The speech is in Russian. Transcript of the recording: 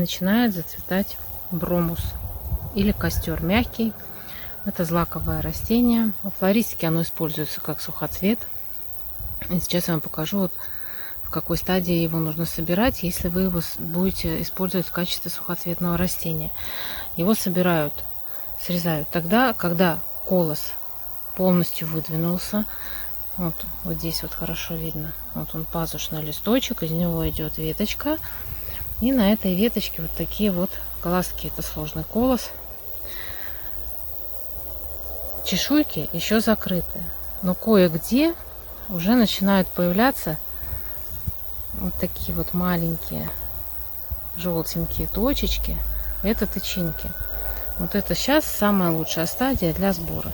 начинает зацветать бромус или костер мягкий. Это злаковое растение. В флористике оно используется как сухоцвет. И сейчас я вам покажу, вот в какой стадии его нужно собирать, если вы его будете использовать в качестве сухоцветного растения. Его собирают, срезают тогда, когда колос полностью выдвинулся. Вот здесь вот хорошо видно. Вот он, пазушный листочек, из него идет веточка. И на этой веточке вот такие вот глазки. Это сложный колос. Чешуйки еще закрыты, но кое-где уже начинают появляться вот такие вот маленькие желтенькие точечки. Это тычинки. Вот это сейчас самая лучшая стадия для сбора.